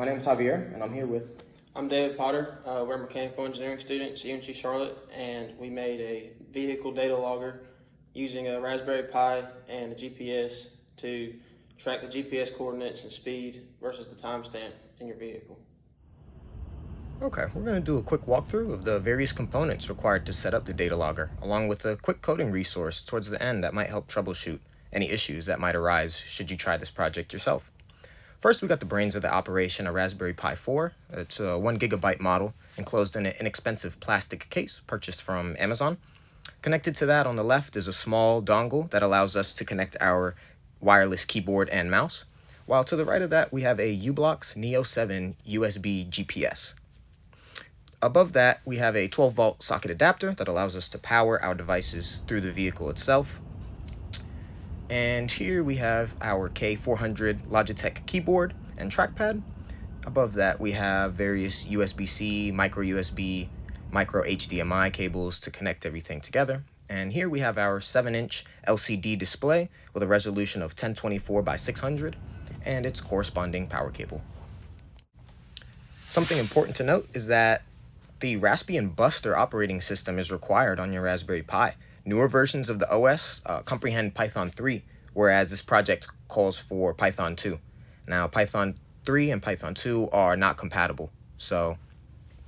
my name is Javier, and I'm here with... I'm David Potter. We're mechanical engineering students at UNC Charlotte, and we made a vehicle data logger using a Raspberry Pi and a GPS to track the GPS coordinates and speed versus the timestamp in your vehicle. Okay, we're going to do a quick walkthrough of the various components required to set up the data logger, along with a quick coding resource towards the end that might help troubleshoot any issues that might arise should you try this project yourself. First, we got the brains of the operation, a Raspberry Pi 4. It's a 1 gigabyte model enclosed in an inexpensive plastic case purchased from Amazon. Connected to that on the left is a small dongle that allows us to connect our wireless keyboard and mouse, while to the right of that we have a u-blox Neo 7 USB GPS. Above that, we have a 12-volt socket adapter that allows us to power our devices through the vehicle itself. And here we have our K400 Logitech keyboard and trackpad. Above that, we have various USB-C, micro USB, micro HDMI cables to connect everything together. And here we have our 7-inch LCD display with a resolution of 1024 by 600 and its corresponding power cable. Something important to note is that the Raspbian Buster operating system is required on your Raspberry Pi. Newer versions of the OS comprehend Python 3, whereas this project calls for Python 2. Now, Python 3 and Python 2 are not compatible, so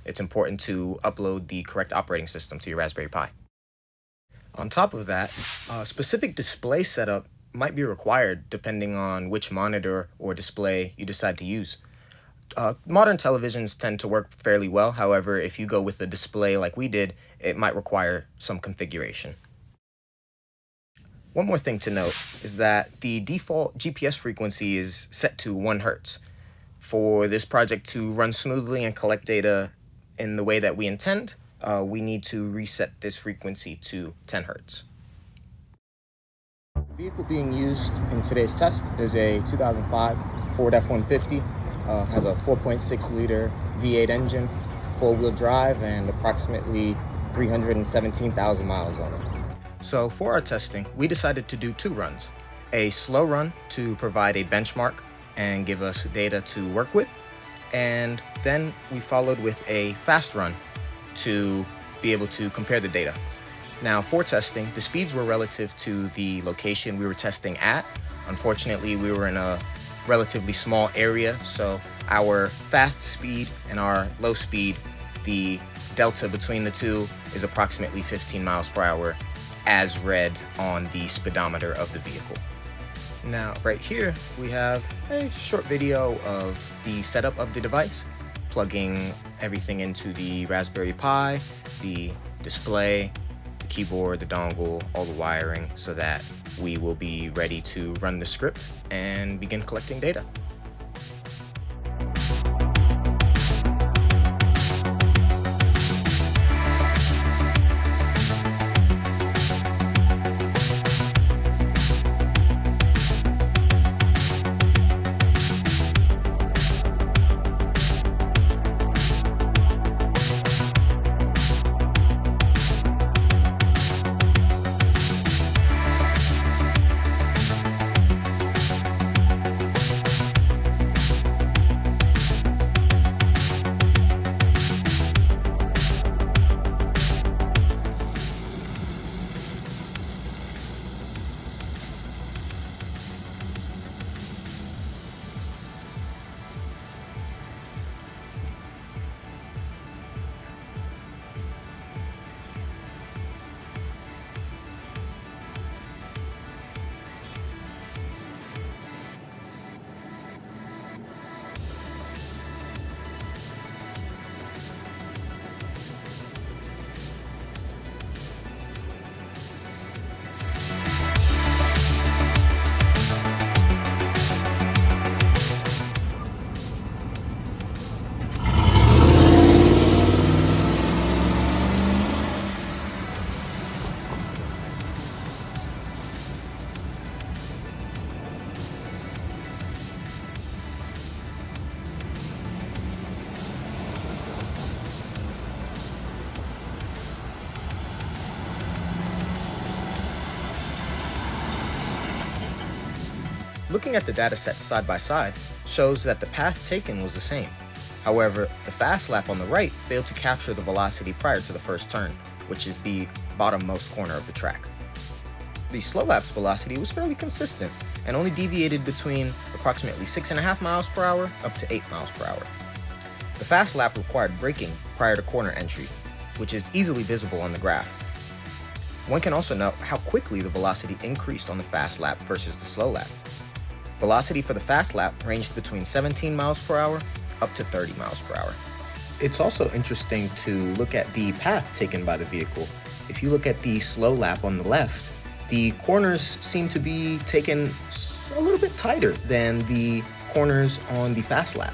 it's important to upload the correct operating system to your Raspberry Pi. On top of that, a specific display setup might be required depending on which monitor or display you decide to use. Modern televisions tend to work fairly well. However, if you go with a display like we did, it might require some configuration. One more thing to note is that the default GPS frequency is set to 1 Hz. For this project to run smoothly and collect data in the way that we intend, we need to reset this frequency to 10 Hz. The vehicle being used in today's test is a 2005 Ford F-150. Has a 4.6-liter V8 engine, 4-wheel drive, and approximately 317,000 miles on it. So for our testing, we decided to do 2 runs. A slow run to provide a benchmark and give us data to work with, and then we followed with a fast run to be able to compare the data. Now for testing, the speeds were relative to the location we were testing at. Unfortunately, we were in a relatively small area, so our fast speed and our low speed, the delta between the two is approximately 15 miles per hour as read on the speedometer of the vehicle. Now right here we have a short video of the setup of the device, plugging everything into the Raspberry Pi, the display, the keyboard, the dongle, all the wiring, so that we will be ready to run the script and begin collecting data. Looking at the data sets side by side, shows that the path taken was the same. However, the fast lap on the right failed to capture the velocity prior to the first turn, which is the bottommost corner of the track. The slow lap's velocity was fairly consistent and only deviated between approximately 6.5 miles per hour up to 8 miles per hour. The fast lap required braking prior to corner entry, which is easily visible on the graph. One can also note how quickly the velocity increased on the fast lap versus the slow lap. Velocity for the fast lap ranged between 17 miles per hour up to 30 miles per hour. It's also interesting to look at the path taken by the vehicle. If you look at the slow lap on the left, the corners seem to be taken a little bit tighter than the corners on the fast lap.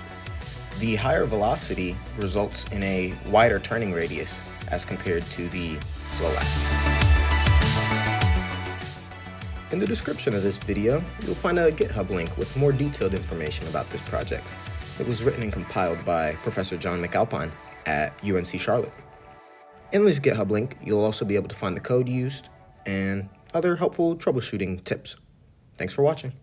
The higher velocity results in a wider turning radius as compared to the slow lap. In the description of this video, you'll find a GitHub link with more detailed information about this project. It was written and compiled by Professor John McAlpine at UNC Charlotte. In this GitHub link, you'll also be able to find the code used and other helpful troubleshooting tips. Thanks for watching.